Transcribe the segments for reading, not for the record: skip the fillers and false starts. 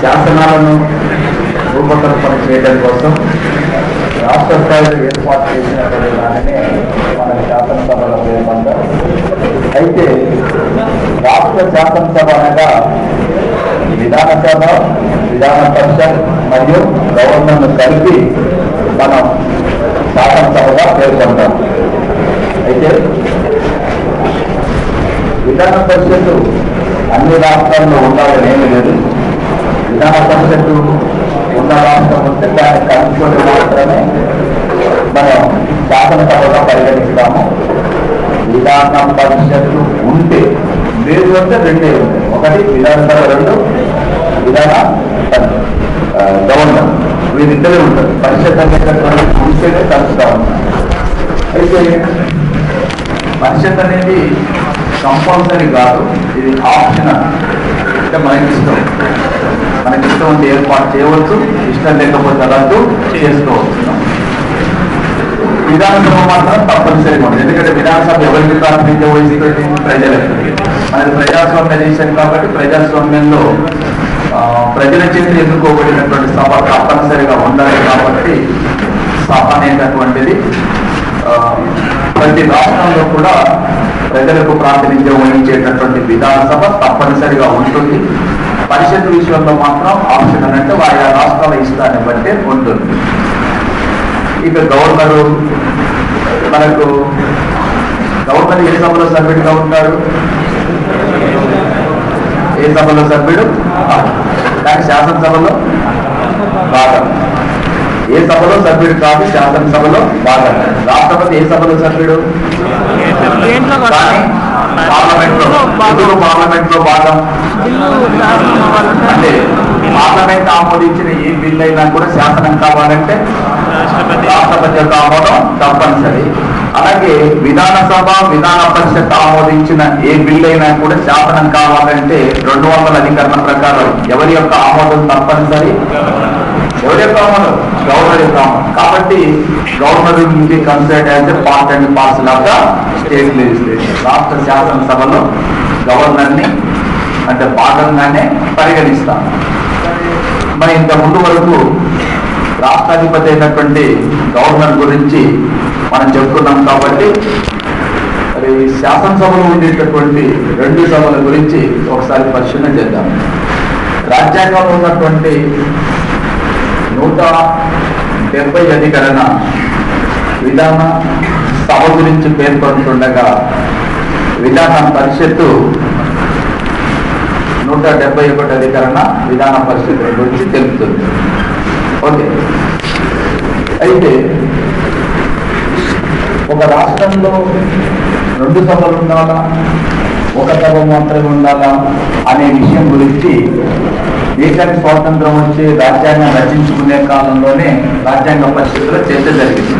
శాసనాలను రూపకల్పన చేయడం కోసం రాష్ట్ర స్థాయిలో ఏర్పాటు చేసినటువంటి దానిని మన శాసనసభలో పేర్కొంటారు. అయితే రాష్ట్ర శాసనసభ అనగా విధానసభ, విధాన పరిషత్ మరియు గవర్నర్ను కలిపి మనం శాసనసభగా పేర్కొంటాం. అయితే విధాన పరిషత్తు అన్ని రాష్ట్రాల్లో ఉండాలని ఏమీ లేదు. విధాన పరిషత్తు ఉన్న రాష్ట్రం ఉంటే దాన్ని కలుపుకొని మాత్రమే మనం శాసనసభగా పరిగణిస్తాము. విధాన పరిషత్తు ఉంటే లేదు అంటే రెండే ఉంటాయి. ఒకటి విధానసభ, రెండు విధాన గవర్నర్, వీరిద్దరే ఉంటారు. పరిషత్ అనేటటువంటి ఉంటేనే కలుపుతా ఉంటారు. అయితే పరిషత్ అనేది కంపల్సరీ కాదు, ఇది ఆప్షనల్. అంటే మనకిష్టం ఉంటే ఏర్పాటు చేయవచ్చు, ఇష్టం లేకపోతే రద్దు చేసుకోవచ్చు. విధానసభ మాత్రం తప్పనిసరిగా ఉంటుంది. ఎందుకంటే విధానసభ ఎవరికి ప్రాతినిధ్యం వహిస్తుంది? ప్రజలకు. మనది ప్రజాస్వామ్య దేశం కాబట్టి ప్రజాస్వామ్యంలో ప్రజల చేత ఎన్నుకోబడినటువంటి సభ తప్పనిసరిగా ఉండాలి. కాబట్టి సభ అనేటటువంటిది ప్రతి రాష్ట్రంలో కూడా ప్రజలకు ప్రాతినిధ్యం వహించేటటువంటి విధానసభ తప్పనిసరిగా ఉంటుంది. పరిషత్ విషయంలో మాత్రం ఆప్షన్ అంటే ఆయా రాష్ట్రాల ఇష్టాన్ని బట్టే ఉంటుంది. ఇక గవర్నరు, మనకు గవర్నర్ ఏ సభలో సభ్యుడిగా ఉంటాడు? ఏ సభలో సభ్యుడు? కానీ శాసనసభలో భాగం. ఏ సభలో సభ్యుడు కాదు, శాసనసభలో భాగం. రాష్ట్రపతి ఏ సభలో సభ్యుడు? కానీ పార్లమెంట్ లో భాగం. అంటే పార్లమెంట్ ఆమోదించిన ఏ బిల్ అయినా కూడా శాసనం కావాలంటే రాష్ట్రపతి యొక్క ఆమోదం తప్పనిసరి. అలాగే విధానసభ, విధాన పరిషత్ ఆమోదించిన ఏ బిల్ అయినా కూడా శాసనం కావాలంటే 200 అధికరణ ప్రకారం ఎవరి యొక్క ఆమోదం తప్పనిసరి? ఎవరి యొక్క ఆమోదం? గవర్నర్ యొక్క ఆమోదం. కాబట్టి గవర్నర్ నుంచి considered as a part and parcel of the state legislature. రాష్ట్ర శాసనసభలో గవర్నర్ని అంటే భాగంగానే పరిగణిస్తాం. మరి ఇంత ముందు వరకు రాష్ట్రాధిపతి అయినటువంటి గవర్నర్ గురించి మనం చెప్పుకున్నాం. కాబట్టి మరి శాసనసభలో ఉండేటటువంటి 2 సభల గురించి ఒకసారి పరిశీలన చేద్దాం. రాజ్యాంగంలో ఉన్నటువంటి 170 అధికరణ విధాన సభ గురించి పేర్కొంటుండగా విధాన పరిషత్తు 171 అధికరణ విధాన పరిషత్ గురించి తెలుపుతుంది. ఓకే. అయితే ఒక రాష్ట్రంలో 2 సభలు ఉండాలా, ఒక సభ మాత్రమే ఉండాలా అనే విషయం గురించి దేశానికి స్వాతంత్రం వచ్చి రాజ్యాంగం రచించుకునే కాలంలోనే రాజ్యాంగ పరిషత్తులో చర్చ జరిగింది.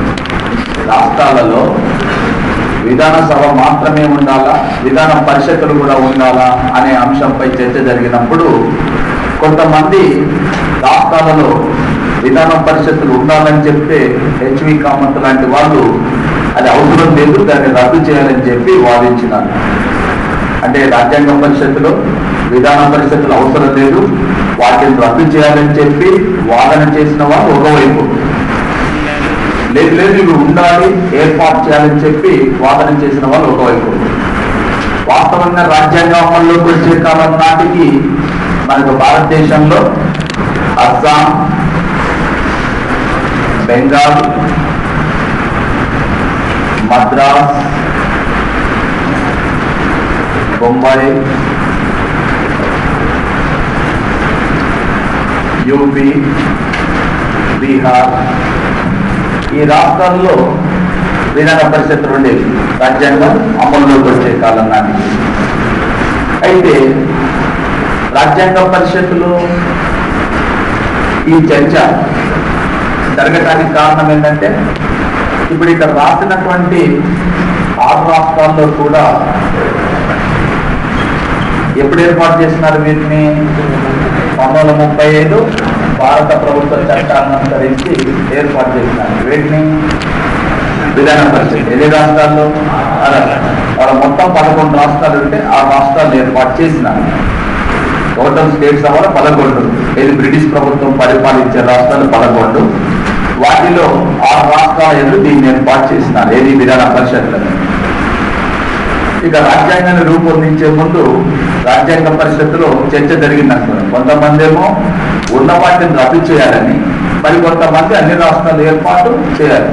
రాష్ట్రాలలో విధానసభ మాత్రమే ఉండాలా, విధాన పరిషత్తులు కూడా ఉండాలా అనే అంశంపై చర్చ జరిగినప్పుడు కొంతమంది రాష్ట్రాలలో విధాన పరిషత్తులు ఉండాలని చెప్తే హెచ్వి కామత్ లాంటి వాళ్ళు అది అవసరం లేదు, దాన్ని రద్దు చేయాలని చెప్పి వాదించినారు. అంటే రాజ్యాంగ పరిషత్తులు, విధాన పరిషత్తులు అవసరం లేదు, వాటిని రద్దు చేయాలని చెప్పి వాదన చేసిన వాళ్ళు ఒకవైపు, లేదు ఇవి ఉండాలి, ఏర్పాటు చేయాలని చెప్పి వాదన చేసిన వాళ్ళు ఒకవైపు. వాస్తవంగా రాజ్యాంగం అమల్లోకి వచ్చే కాలం నాటికి మనకు భారతదేశంలో అస్సాం, బెంగాల్, మద్రాస్, బొంబాయి, యూపీ, బీహార్ ఈ రాష్ట్రాల్లో విధాన పరిషత్ ఉండేది రాజ్యాంగం అమల్లోకి వచ్చే కాలం నాటికి. అయితే రాజ్యాంగ పరిషత్తులో ఈ చర్చ జరగటానికి కారణం ఏంటంటే ఇప్పుడు ఇక్కడ రాసినటువంటి 6 రాష్ట్రాల్లో కూడా ఎప్పుడు ఏర్పాటు చేస్తున్నారు వీటిని? 1935 భారత ప్రభుత్వ చట్టాలను అనుసరించి ఏర్పాటు చేస్తున్నారు. వీటిని విధాన పరిషత్. ఎన్ని రాష్ట్రాల్లో? వాళ్ళ మొత్తం 11 రాష్ట్రాలు ఉంటే ఆ రాష్ట్రాలు ఏర్పాటు చేసినారు. టోటల్ స్టేట్స్ అవ్వాలి 11. ఇది బ్రిటిష్ ప్రభుత్వం పరిపాలించే రాష్ట్రాలు 11. వాటిలో 6 రాష్ట్రాల ఎదురు దీన్ని ఏర్పాటు చేసినారు. ఏది విధాన పరిషత్లను. ఇక రాజ్యాంగాన్ని రూపొందించే ముందు రాజ్యాంగ పరిషత్తులో చర్చ జరిగిందనుకున్నాం. కొంతమంది ఏమో ఉన్న వాటిని రద్దు చేయాలని, మరి కొంతమంది అన్ని రాష్ట్రాలు ఏర్పాటు చేయాలి.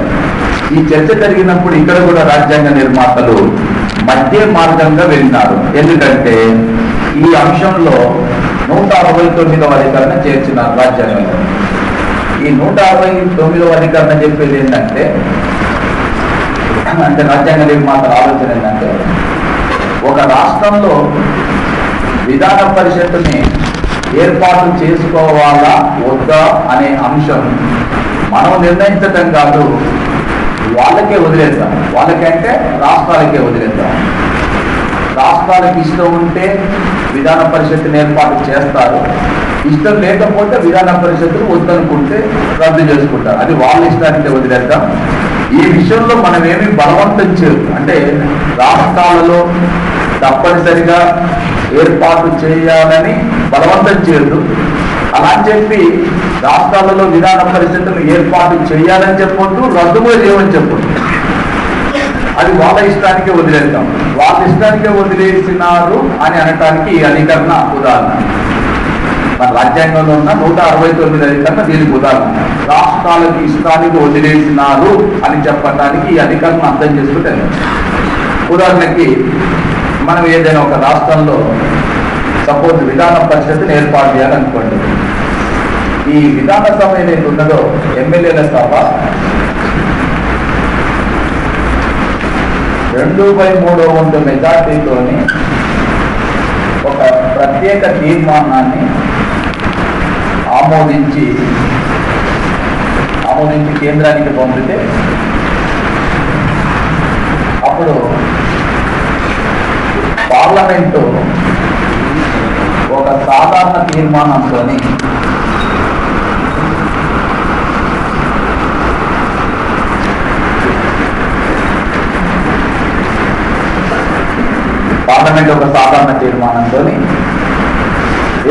ఈ చర్చ జరిగినప్పుడు ఇక్కడ కూడా రాజ్యాంగ నిర్మాతలు మధ్య మార్గంగా వెళ్ళినారు. ఎందుకంటే ఈ అంశంలో 169వ అధికరణ చేర్చినారు రాజ్యాంగంలో. ఈ 169వ అధికరణ చెప్పేది ఏంటంటే, అంటే రాజ్యాంగ నిర్మాతల ఆలోచన ఏంటంటే, ఒక రాష్ట్రంలో విధాన పరిషత్తుని ఏర్పాటు చేసుకోవాలా వద్దా అనే అంశం మనం నిర్ణయించటం కాదు, వాళ్ళకే వదిలేద్దాం. వాళ్ళకంటే రాష్ట్రాలకే వదిలేద్దాం. రాష్ట్రాలకు ఇష్టం ఉంటే విధాన పరిషత్తుని ఏర్పాటు చేస్తారు, ఇష్టం లేకపోతే విధాన పరిషత్తును వద్దనుకుంటే రద్దు చేసుకుంటారు. అది వాళ్ళ ఇష్టానికి వదిలేద్దాం. ఈ విషయంలో మనం ఏమి బలవంతం చేయదు. అంటే రాష్ట్రాలలో తప్పనిసరిగా ఏర్పాటు చేయాలని బలవంతం చేయదు. అలా చెప్పి రాష్ట్రాలలో విధాన పరిషత్తును ఏర్పాటు చేయాలని చెప్పొద్దు, రద్దు కూడా చేయమని చెప్పొద్దు. అది వాళ్ళ ఇష్టానికే వదిలేద్దాం. వాళ్ళ ఇష్టానికే వదిలేసినారు అని అనటానికి ఈ అధికరణ ఉదాహరణ. మన రాజ్యాంగంలో ఉన్న 169 అధికరణ దీనికి ఉదాహరణ. రాష్ట్రాలకు ఇష్టానికి వదిలేసినారు అని చెప్పడానికి ఈ అధికరణ అర్థం చేసుకుంటే, ఉదాహరణకి మనం ఏదైనా ఒక రాష్ట్రంలో సపోజ్ విధాన పరిషత్తుని ఏర్పాటు చేయాలనుకోండి. ఈ విధాన సభ ఏదైతే ఉన్నదో ఎమ్మెల్యేల సభ 2/3 వంతు మెజార్టీతోని ఒక ప్రత్యేక తీర్మానాన్ని ఆమోదించి కేంద్రానికి పంపితే అప్పుడు పార్లమెంటు ఒక సాధారణ తీర్మానంతో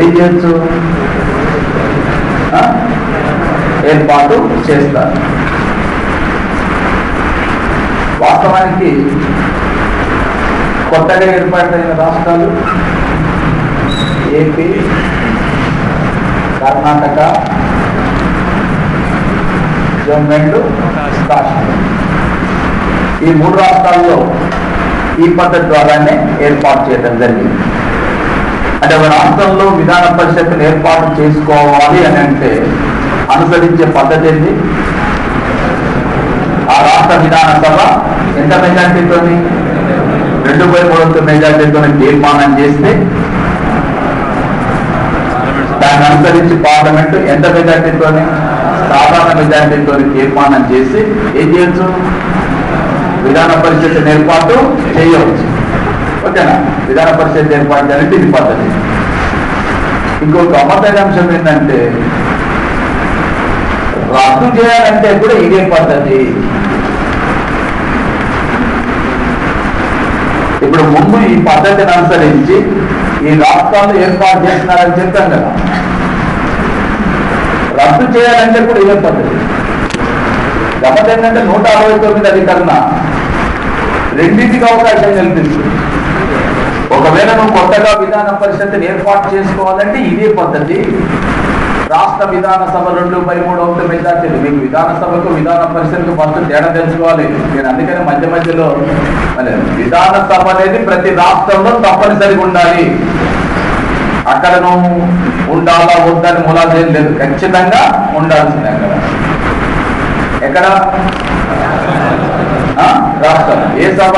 ఏం చేయొచ్చు, ఏర్పాటు చేస్తారు. వాస్తవానికి కొత్తగా ఏర్పాటైన రాష్ట్రాలు ఏపీ, కర్ణాటక, జమ్మూ అండ్ కాశ్మీర్. ఈ 3 రాష్ట్రాల్లో ఈ పద్ధతి ద్వారానే ఏర్పాటు చేయడం జరిగింది. అంటే ఒక రాష్ట్రంలో విధాన పరిషత్తును ఏర్పాటు చేసుకోవాలి అని అంటే అనుసరించే పద్ధతి ఏంటి? ఆ రాష్ట్ర విధాన సభ ఎంత మెజార్టీతో 2/3 మెజార్టీతో తీర్మానం చేస్తే దాన్ని అనుసరించి పార్లమెంటు ఎంత మెజార్టీతో సాధారణ మెజార్టీతో తీర్మానం చేసి ఏం చేయొచ్చు, విధాన పరిషత్ ఏర్పాటు చేయవచ్చు. ఓకేనా? విధాన పరిషత్ ఏర్పాటు చేయాలంటే ఇది పద్ధతి. ఇంకొక గమ్మత్తైన అంశం ఏంటంటే, రద్దు చేయాలంటే కూడా ఇదే పద్ధతి. ఇప్పుడు ముందు ఈ పద్ధతిని అనుసరించి ఈ రాష్ట్రాలు ఏర్పాటు చేస్తున్నారని చెప్తాం కదా, రద్దు చేయాలంటే కూడా ఇదే పద్ధతి. గమ్మత్ ఏంటంటే 169 అధికరణ రెండింటికి అవకాశం కల్పిస్తుంది. ఒకవేళ నువ్వు కొత్తగా విధాన పరిషత్తుని ఏర్పాటు చేసుకోవాలంటే ఇదే పద్ధతి. రాష్ట్ర విధాన సభ 2/3 మెజార్టీలు. మీకు విధాన సభకు విధాన పరిషత్కు ఫస్ట్ తేడా తెలుసుకోవాలి. నేను అందుకని మధ్యలో విధాన సభ అనేది ప్రతి రాష్ట్రంలో తప్పనిసరిగా ఉండాలి. అక్కడ నువ్వు ఉండాలా వద్దని ములాజేం లేదు, ఖచ్చితంగా ఉండాల్సిందే. ఎక్కడ రాష్ట్రం ఏ సభ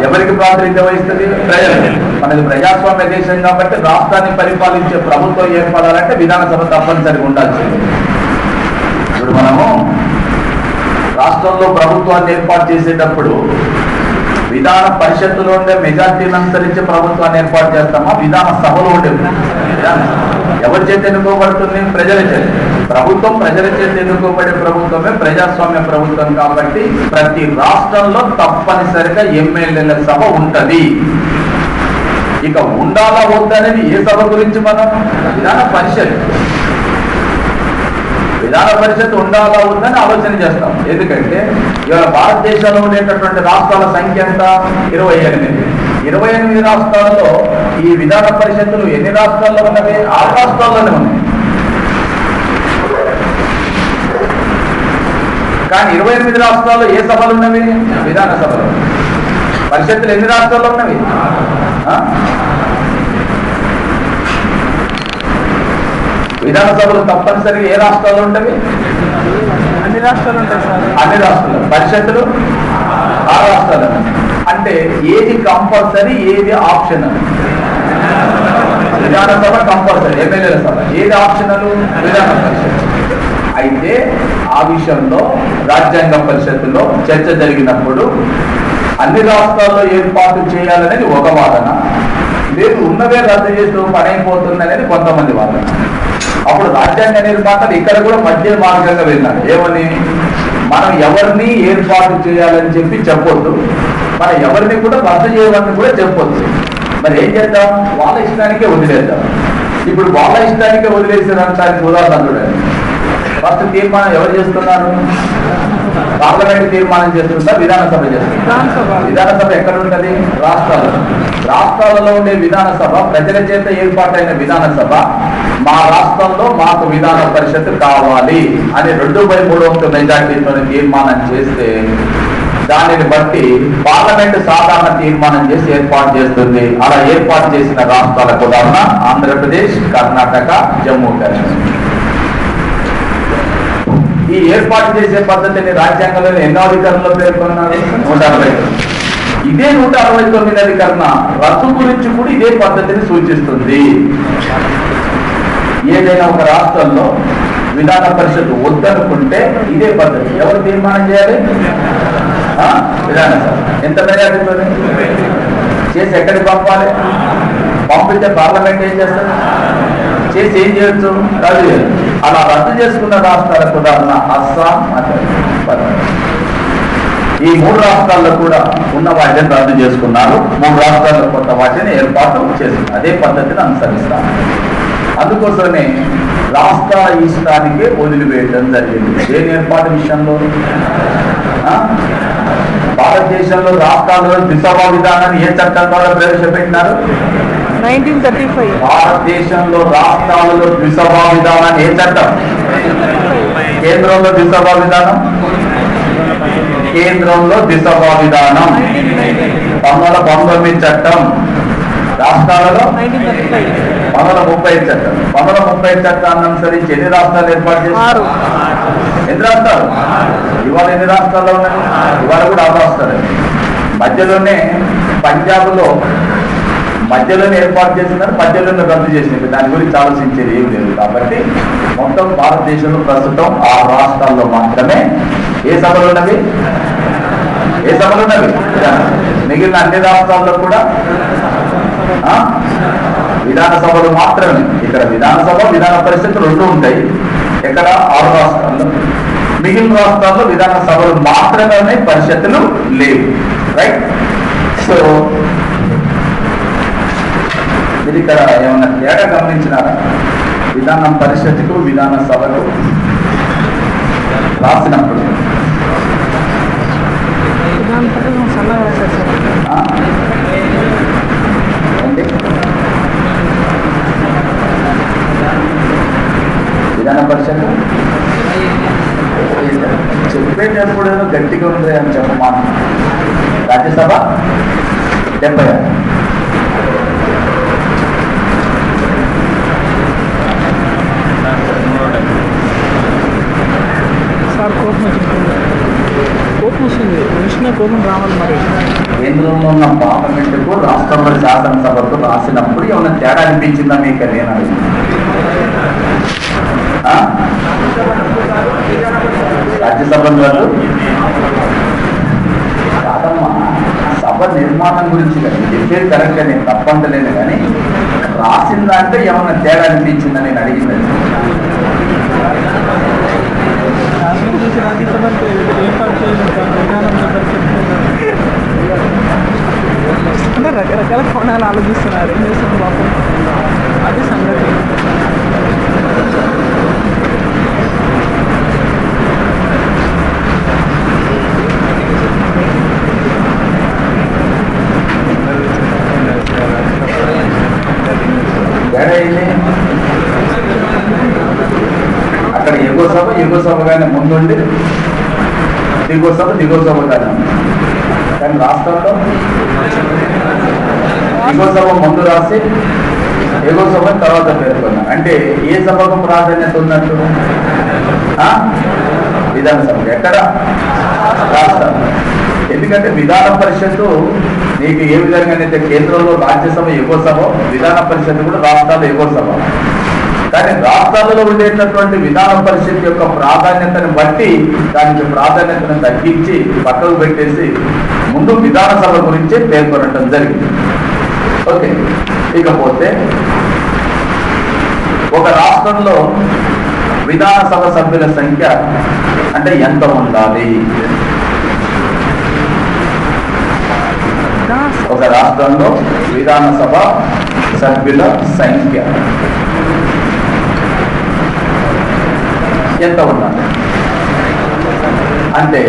ఎవరికి ప్రాతినిధ్యం వహిస్తుంది? ప్రజలు. మనది ప్రజాస్వామ్య దేశం కాబట్టి రాష్ట్రాన్ని పరిపాలించే ప్రభుత్వం ఏర్పడాలంటే విధాన సభ తప్పనిసరిగా ఉండాల్సింది. ఇప్పుడు మనము రాష్ట్రంలో ప్రభుత్వాన్ని ఏర్పాటు చేసేటప్పుడు విధాన పరిషత్తులో ఉండే మెజార్టీని అనుసరించి ప్రభుత్వాన్ని ఏర్పాటు చేస్తామా, విధాన సభలో ఉండే ఎవరి చేత ఎన్నుకోబడుతుంది? ప్రజల చేత. ప్రభుత్వం ప్రజల చేత ఎన్నుకోబడే ప్రభుత్వమే ప్రజాస్వామ్య ప్రభుత్వం కాబట్టి ప్రతి రాష్ట్రంలో తప్పనిసరిగా ఎమ్మెల్యేల సభ ఉంటది. ఇక ఉండాలా వద్దనేది ఏ సభ గురించి మనం విధాన పరిషత్ ఉండాలా వద్దని ఆలోచన చేస్తాం. ఎందుకంటే ఇవాళ భారతదేశంలో ఉండేటటువంటి రాష్ట్రాల సంఖ్య ఎంత? 28. 28 రాష్ట్రాలలో ఈ విధాన పరిషత్తులు ఎన్ని రాష్ట్రాల్లో ఉన్నవి? 6 రాష్ట్రాల్లోనే ఉన్నాయి. కానీ 28 రాష్ట్రాల్లో ఏ సభలు ఉన్నవి? విధాన సభలు. పరిషత్తులు ఎన్ని రాష్ట్రాల్లో ఉన్నవి? విధాన సభలు తప్పనిసరిగా ఏ రాష్ట్రాల్లో ఉంటవి? అన్ని రాష్ట్రాలు ఉంటాయి సార్. అన్ని రాష్ట్రాలు. పరిషత్తులు 6 రాష్ట్రాలు. అంటే ఏది కంపల్సరీ, ఏది ఆప్షనల్? విధాన సభ కంపల్సరీ, ఎమ్మెల్యేల సభ. ఏది ఆప్షనల్? విధాన పరిషత్. అయితే ఆ విషయంలో రాజ్యాంగ పరిషత్తులో చర్చ జరిగినప్పుడు అన్ని రాష్ట్రాల్లో ఏర్పాటు చేయాలనేది ఒక వాదన, లేదు ఉన్నవే రద్దు చేస్తూ పని అయిపోతుంది అనేది కొంతమంది వాదన. అప్పుడు రాజ్యాంగ నిర్మాతలు ఇక్కడ కూడా మధ్య మార్గంగా వెళ్ళినారు. ఏమని? మనం ఎవరిని ఏర్పాటు చేయాలని చెప్పొద్దు, మనం ఎవరిని కూడా రద్దు చేయమని కూడా చెప్పొద్దు. మరి ఏం చేద్దాం? వాళ్ళ ఇష్టానికే వదిలేద్దాం. ఇప్పుడు వాళ్ళ ఇష్టానికే వదిలేసేదానికి ఉదాహరణ చూడండి. ఫస్ట్ తీర్మానం ఎవరు చేస్తున్నారు? పార్లమెంట్ తీర్మానం చేస్తుందా? విధానసభ చేస్తుందా? విధానసభ ఎక్కడ ఉంటుంది? రాష్ట్రాలలో ఉండే విధానసభ, ప్రజల చేత ఏర్పాటైన విధానసభ మా రాష్ట్రంలో మాకు విధాన పరిషత్ కావాలి అని 2/3 మెజార్టీతో తీర్మానం చేస్తే దానిని బట్టి పార్లమెంట్ సాధారణ తీర్మానం చేసి ఏర్పాటు చేస్తుంది. అలా ఏర్పాటు చేసిన రాష్ట్రాలకు ఉదాహరణ ఆంధ్రప్రదేశ్, కర్ణాటక, జమ్మూ కాశ్మీర్. ఈ ఏర్పాటు చేసే పద్ధతిని రాజ్యాంగంలో ఎన్నో అధికారంలో పేర్కొన్నారు? 169. ఇదే 169 అధికరణ రద్దు గురించి కూడా ఇదే పద్ధతిని సూచిస్తుంది. ఏదైనా ఒక రాష్ట్రంలో విధాన పరిషత్ వద్దనుకుంటే ఇదే పద్ధతి. ఎవరు తీర్మానం చేయాలి? విధానసభ. ఎంత మెజారిటీతో చేసి ఎక్కడికి పంపాలి? పంపితే పార్లమెంట్ ఏం చేస్తారు? చేసి ఏం చేయొచ్చు? రద్దు చేయొచ్చు. అలా రద్దు చేసుకున్న రాష్ట్రాలకు ఉదాహరణ అస్సాం, ఈ 3 రాష్ట్రాల్లో కూడా ఉన్న వాటిని రద్దు చేసుకున్నారు. 3 రాష్ట్రాల్లో కొత్త వాటిని ఏర్పాటు చేసింది. అదే పద్ధతిని అనుసరిస్తారు. అందుకోసమే రాష్ట్ర ఇష్టానికే వదిలివేయడం జరిగింది. దేని ఏర్పాటు విషయంలో? భారతదేశంలో రాష్ట్రాల్లో ద్విసభ విధానాన్ని ఏ చట్టం ద్వారా ప్రవేశపెట్టినారు? 1935. భారతదేశంలో రాష్ట్రాలలో ద్విసభ విధానాన్ని ఏ చట్టం? కేంద్రంలో ద్విసభ విధానం. కేంద్రంలో ద్విసభ విధానం 1919 చట్టం. రాష్ట్రాలలో 1935 చట్టం. 1935 చట్టాన్ని అనుసరించి ఎన్ని రాష్ట్రాలు ఏర్పాటు చేశారు? ఎన్ని రాష్ట్రాలు? ఇవాళ ఎన్ని రాష్ట్రాల్లో ఉన్నాయి? ఇవాళ కూడా 6 రాష్ట్రాలు. మధ్యలోనే పంజాబ్లో మధ్యలోనే ఏర్పాటు చేసినారు, మధ్యలోనే రద్దు చేసినారు. దాని గురించి ఆలోచించేది ఏం లేదు. కాబట్టి మొత్తం భారతదేశంలో ప్రస్తుతం 6 రాష్ట్రాల్లో మాత్రమే ఏ సభలు ఉన్నవి? మిగిలిన అన్ని రాష్ట్రాల్లో కూడా విధానసభలు మాత్రమే. ఇక్కడ విధానసభ, విధాన పరిషత్ 2 ఉంటాయి. ఇక్కడ 6 రాష్ట్రాల్లో. మిగిలిన రాష్ట్రాల్లో విధాన సభలు మాత్రమే, పరిషత్తులు లేవు. రైట్? సో మీరు ఇక్కడ ఏమన్నా తేడా గమనించినారా? విధాన పరిషత్తుకు, విధాన సభకు రాసినప్పుడు విధాన పరిషత్ చెప్పేటప్పుడు గట్టిగా ఉంది అని చెప్పమా. రాజ్యసభ 76. సార్ కోపం వస్తుంది. విష్ణు కోపం రావాలి. మరి కేంద్రంలో ఉన్న పార్లమెంటుకు, రాష్ట్రంలో శాసనసభకు రాసినప్పుడు ఏమైనా తేడా అనిపించిందా మీకు? నేను రాజ్యసభలో కాదమ్మా, సభ నిర్మాణం గురించి కానీ చెప్పేది కరెక్ట్గా నేను తప్పంటలేను. కానీ రాసిందంటే ఏమైనా తేడా అనిపించిందని నేను అడిగింది. అంటే రకరకాల కోణాలు ఆలోచిస్తున్నారు. ఏం చేస్తుంది బాబు, అది సంగతి. అక్కడ ఎగువ సభగానే ముందుండి దిగువ సభగానే ఉంది. కానీ రాష్ట్రంలో దిగువ సభ ముందు రాసి ఎగువ సభ తర్వాత పేర్కొన్నారు. అంటే ఏ సభకు ప్రాధాన్యత ఉన్నట్టు? విధానసభ. ఎక్కడ? రాష్ట్రం. ఎందుకంటే విధాన పరిషత్తు నీకు ఏ విధంగానైతే కేంద్రంలో రాజ్యసభ ఎగువ సభ, విధాన పరిషత్తు కూడా రాష్ట్రాలు ఎగువ సభ. కానీ రాష్ట్రాలలో ఉండేటటువంటి విధాన పరిషత్ యొక్క ప్రాధాన్యతను బట్టి దానికి ప్రాధాన్యతను తగ్గించి పక్కకు పెట్టేసి ముందు విధానసభ గురించి పేర్కొనడం జరిగింది. ఓకే, ఇకపోతే ఒక రాష్ట్రంలో విధానసభ సభ్యుల సంఖ్య అంటే ఎంత ఉండాలి? ఒక రాష్ట్రంలో విధానసభ సభ్యుల సంఖ్య ఎంత ఉండాలి అంటే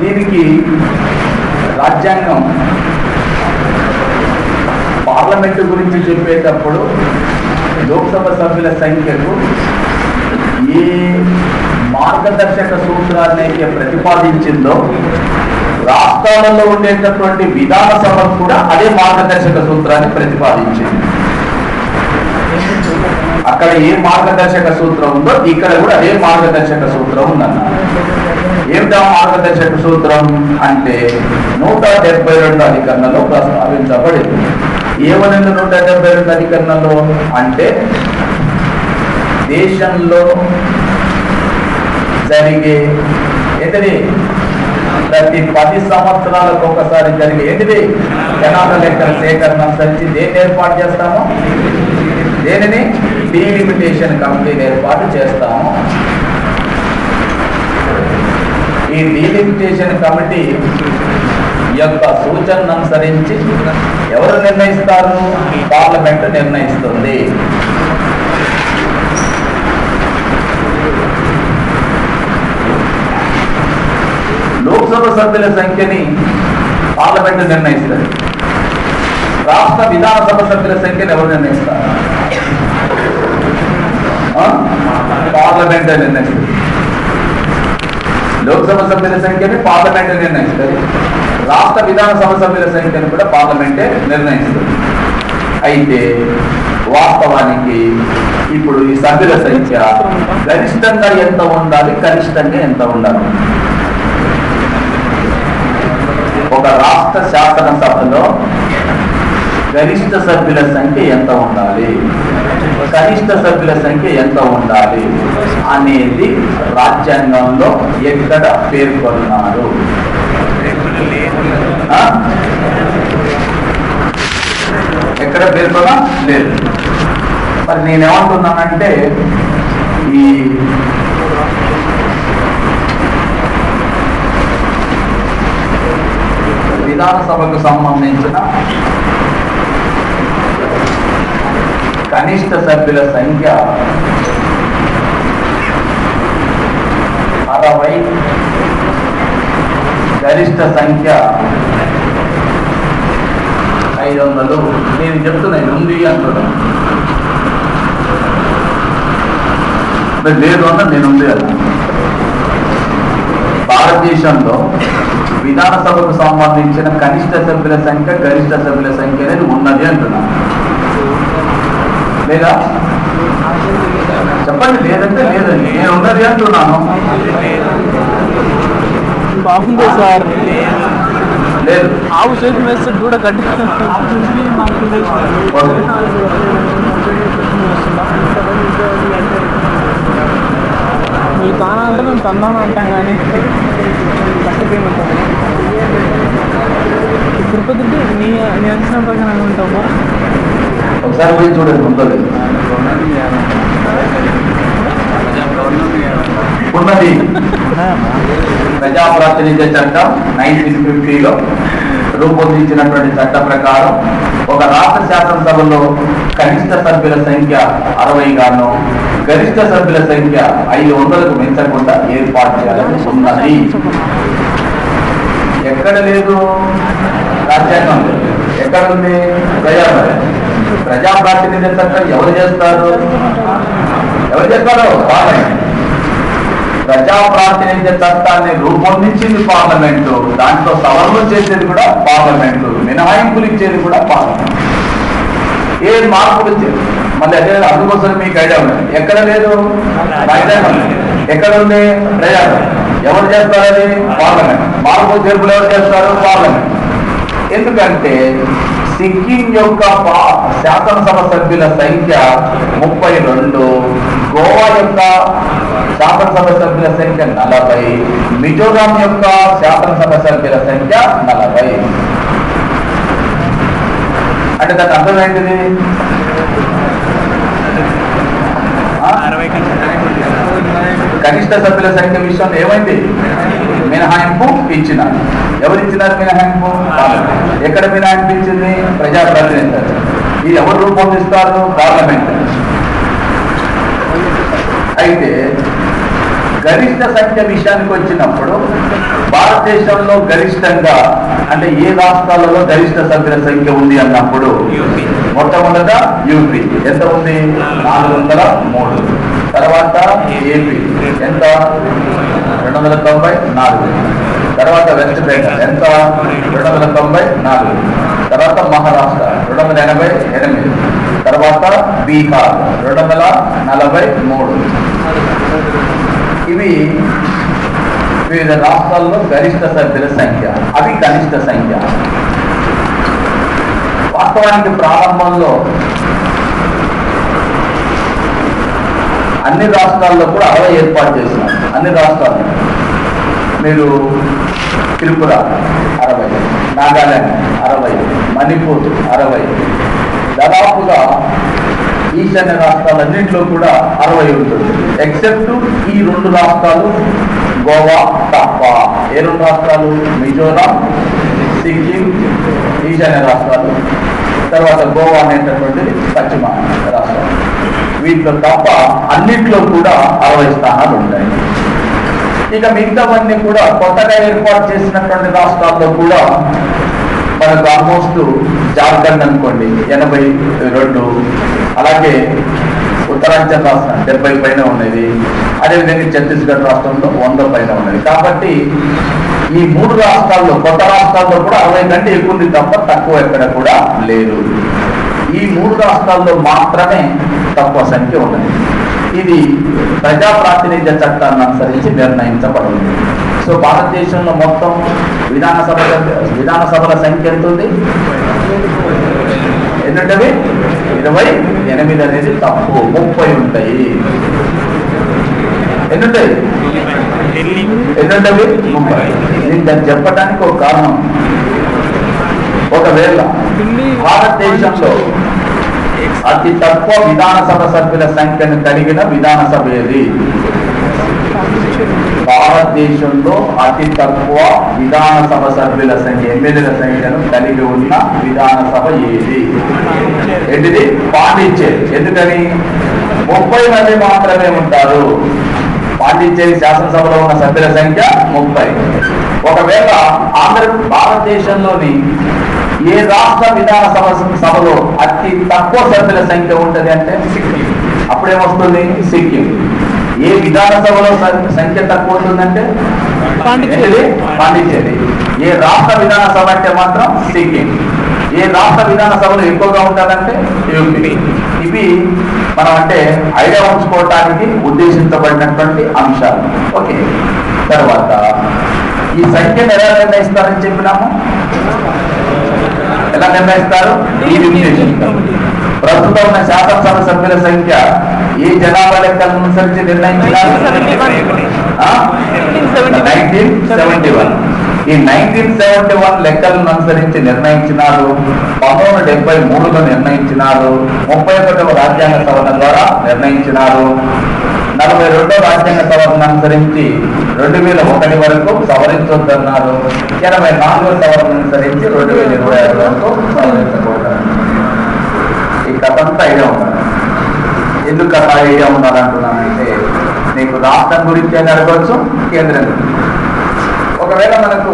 దీనికి రాజ్యాంగం పార్లమెంటు గురించి చెప్పేటప్పుడు లోక్సభ సభ్యుల సంఖ్యకు ఏ మార్గదర్శక సూత్రాన్ని అయితే ప్రతిపాదించిందో రాష్ట్రాలలో ఉండేటటువంటి విధానసభకు కూడా అదే మార్గదర్శక సూత్రాన్ని ప్రతిపాదించింది. అక్కడ ఏ మార్గదర్శక సూత్రం ఉందో ఇక్కడ కూడా అదే మార్గదర్శక సూత్రం ఉందన్న. ఏమిటా మార్గదర్శక సూత్రం అంటే 172 అధికరణలో ప్రస్తావించబడింది. ఏమనింది 172 అధికరణలో అంటే దేశంలో జరిగే ఏంటిది ప్రతి 10 సంవత్సరాలకు ఒకసారి జరిగే ఏంటిది జనాభా లెక్కల సేకరణ సంచి దేన్ని ఏర్పాటు చేస్తాము? దేనిని? డీలిమిటేషన్ కమిటీని ఏర్పాటు చేస్తాము. ఈ డీలిమిటేషన్ కమిటీ యొక్క సూచనను అనుసరించి ఎవరు నిర్ణయిస్తారు? పార్లమెంట్ నిర్ణయిస్తుంది. లోక్సభ సభ్యుల సంఖ్యని పార్లమెంట్ నిర్ణయిస్తారు. రాష్ట్ర విధానసభ సభ్యుల సంఖ్యను ఎవరు నిర్ణయిస్తారు? పార్లమెంట్ నిర్ణయిస్తుంది. లోక్సభ సభ్యుల సంఖ్యని పార్లమెంట్ నిర్ణయిస్తుంది. రాష్ట్ర విధానసభ సభ్యుల సంఖ్యను కూడా పార్లమెంటే నిర్ణయిస్తుంది. అయితే వాస్తవానికి ఇప్పుడు ఈ సభ్యుల సంఖ్య గరిష్టంగా ఎంత ఉండాలి, కనిష్టంగా ఎంత ఉండాలి? ఒక రాష్ట్ర శాసనసభలో గరిష్ట సభ్యుల సంఖ్య ఎంత ఉండాలి, కనిష్ట సభ్యుల సంఖ్య ఎంత ఉండాలి అనేది రాజ్యాంగంలో ఎక్కడ పేర్కొన్నారు? ఎక్కడ పేర్కొన్నా లేదు. మరి నేనేమంటున్నానంటే ఈ విధానసభకు సంబంధించిన కనిష్ట సభ్యుల సంఖ్య 60, గరిష్ట సంఖ్య 500. నేను చెప్తున్నాను ఉంది అంటున్నాను, లేదు అన్న నేను ఉంది కదా. భారతదేశంలో విధానసభకు సంబంధించిన కనిష్ట సభ్యుల సంఖ్య, గరిష్ట సభ్యుల సంఖ్య అనేది ఉన్నది అంటున్నాను. లేదా చెప్పండి. లేదంటే లేదండి, నేను ఉన్నది అంటున్నాను. బాగుంది సార్. లేదు, ఆవు చేతి వేస్తే దూడ గడ్డి. మీరు తానా అంటే మేము తందాను అంటాం కానీ కష్టపేమంటాం. తిరుపతి నీ అంచనా ప్రకారం ఉంటామా? ఒకసారి పోయి చూడండి. ఉంటుంది ఉన్నది. ప్రజాప్రాతినిధ్య చట్టం 1950లో రూపొందించినటువంటి చట్ట ప్రకారం ఒక రాష్ట్ర శాసనసభలో కనిష్ట సభ్యుల సంఖ్య 60 గాను గరిష్ట సభ్యుల సంఖ్య 500కు మించకుండా ఏర్పాటు చేయాలని ఉన్నది. ఎక్కడ లేదు? రాజ్యాంగం లేదు. ఎక్కడ ఉంది? ప్రజాప్రాతినిధ్య చట్టం ఎవరు చేస్తారు? పార్లమెంట్. ప్రజాప్రాతినిధ్య చట్టాన్ని రూపొందించింది పార్లమెంటు, దాంట్లో సవరణలు చేసేది కూడా పార్లమెంటు, మినహాయింపులు ఇచ్చేది కూడా పార్లమెంట్. ఏ మార్పులు ఇచ్చేది మళ్ళీ అదే. అందుకోసం మీకు ఐడియా ఉంది. ఎక్కడ లేదు? రాజ్యాంగం. ఎక్కడ ఉంది? ప్రజాప్రాతినిధ్యం. ఎవరు చేస్తారు? అది పార్లమెంట్. మార్పు చేర్పులు ఎవరు చేస్తారు? పార్లమెంట్. ఎందుకంటే సిక్కిం యొక్క శాసనసభ సభ్యుల సంఖ్య 32, గోవా యొక్క శాసనసభ సభ్యుల సంఖ్య 40, మిజోరాం యొక్క శాసనసభ సభ్యుల సంఖ్య 40. అంటే దాని అర్థం ఏంటిది? కనిష్ట సభ్యుల సంఖ్య విషయంలో ఏమైంది? మినహాయింపు ఇచ్చినారు. ఎవరు ఇచ్చినారు మినహాయింపు? ఎక్కడ మినహాయింపు ఇచ్చింది? ప్రజాప్రతినిధులు. ఇది ఎవరు రూపొందిస్తారు? పార్లమెంట్. అయితే గరిష్ట సంఖ్య విషయానికి వచ్చినప్పుడు భారతదేశంలో గరిష్టంగా అంటే ఏ రాష్ట్రాలలో గరిష్ట సభ్యుల సంఖ్య ఉంది అన్నప్పుడు మొట్టమొదట యూపీ ఎంత ఉంది? 403. తర్వాత ఏపీ ఎంత? 294. తర్వాత వెస్ట్ బెంగాల్ ఎంత? 294. తర్వాత మహారాష్ట్ర 288. తర్వాత బీహార్ 243. ఇవి వివిధ రాష్ట్రాల్లో గరిష్ట సభ్యుల సంఖ్య. అవి కనిష్ట సంఖ్య. వాస్తవానికి ప్రారంభంలో అన్ని రాష్ట్రాల్లో కూడా 60 ఏర్పాటు చేస్తున్నారు. అన్ని రాష్ట్రాల్లో మీరు త్రిపుర 60, నాగాలాండ్ 60, మణిపూర్ 60, దాదాపుగా ఈశాన్య రాష్ట్రాలన్నింటిలో కూడా 60 ఉంటుంది. ఎక్సెప్ట్ ఈ 2 రాష్ట్రాలు గోవా తప్ప. ఏ 2 రాష్ట్రాలు? మిజోరాం, సిక్కిం ఈశాన్య రాష్ట్రాలు, తర్వాత గోవా అనేటటువంటిది పశ్చిమ రాష్ట్రాలు. వీటిలో తప్ప అన్నింటిలో కూడా 60 స్థానాలు ఉంటాయి. ఇక మిగతావన్నీ కూడా కొత్తగా ఏర్పాటు చేసినటువంటి రాష్ట్రాల్లో కూడా మనకు ఆల్మోస్ట్ జార్ఖండ్ అనుకోండి 82, అలాగే ఉత్తరాంచల్ రాష్ట్రం 70 పైన ఉన్నది, అదేవిధంగా ఛత్తీస్గఢ్ రాష్ట్రంలో 100 పైన ఉన్నది. కాబట్టి ఈ 3 రాష్ట్రాల్లో కొత్త రాష్ట్రాల్లో కూడా 60 కంటే ఎక్కువ ఉంది తప్ప తక్కువ ఎక్కడ కూడా లేదు. ఈ 3 రాష్ట్రాల్లో మాత్రమే తక్కువ సంఖ్య ఉన్నది. ఇది ప్రజా ప్రాతినిధ్య చట్టాన్ని అనుసరించి నిర్ణయించబడింది. సో భారతదేశంలో మొత్తం విధానసభల సంఖ్య ఎంత ఉంది? ఎందుకంటే 28 అనేది తప్పు. 30 ఉంటాయి. ఎన్నుంటాయి? ఎందుకంటే 30. నేను దాన్ని చెప్పడానికి ఒక కారణం. ఒకవేళ భారతదేశంలో అతి తక్కువ విధానసభ సభ్యుల సంఖ్యను కలిగిన విధానసభ ఏది? భారతదేశంలో అతి తక్కువ విధానసభ సభ్యుల సంఖ్య ఎమ్మెల్యేల సంఖ్యను కలిగి ఉన్న విధానసభ ఏది? ఏంటిది? పాండిచ్చేరి. ఎందుకని? 30 మంది మాత్రమే ఉంటారు. పాండిచ్చేరి శాసనసభలో ఉన్న సభ్యుల సంఖ్య 30. ఒకవేళ భారతదేశంలోని ఏ రాష్ట్ర విధానసభ సభలో అతి తక్కువ సభ్యుల సంఖ్య ఉంటుంది అంటే అప్పుడేమొస్తుంది? సిక్కిం. ఏ విధానసభలో సంఖ్య తక్కువ ఉంటుందంటే పాండిచ్చేరి. ఏ రాష్ట్ర విధానసభ అంటే మాత్రం సిక్కిం. ఏ రాష్ట్ర విధానసభలో ఎక్కువగా ఉంటుందంటే యూపీ. ఇవి మనం అంటే ఐడియా ఉంచుకోవటానికి ఉద్దేశించబడినటువంటి అంశాలు. ఓకే. తర్వాత ఈ సంఖ్యను ఎలా నిర్ణయిస్తారని చెప్పినాము? ఎలా నిర్ణయిస్తారు? ఈ నిర్ణయిస్తారు. ప్రస్తుతం ఉన్న శాసనసభ సభ్యుల సంఖ్య ఏ జనాభా లెక్కలను అనుసరించి నిర్ణయించారు? 1971. ఈ 1971 లెక్కలను అనుసరించి నిర్ణయించినారు. 1973లో నిర్ణయించినారు. 31వ రాజ్యాంగ సవరణ ద్వారా నిర్ణయించినారు. 42వ రాజ్యాంగ సవరణ అనుసరించి 2001 వరకు సవరించొద్దన్నారు. 84వ సవరణ అనుసరించి 2026 వరకు సవరించకూడదు. ఈ కథంతా ఐడియా ఉండాలి. ఎందుకు కథ ఐడియా ఉండాలంటున్నానంటే నీకు రాష్ట్రం గురించి అని అడగవచ్చు, కేంద్రం గురించి. ఒకవేళ మనకు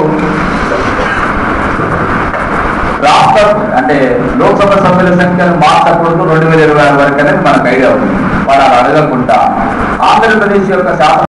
రాష్ట్ర అంటే లోక్సభ సభ్యుల సంఖ్యను మార్చకూడదు 2026 వరకు అనేది మనకు ఐడియా ఉంది. వాళ్ళు అడగకుండా ఆంధ్రప్రదేశ్ యొక్క శాసన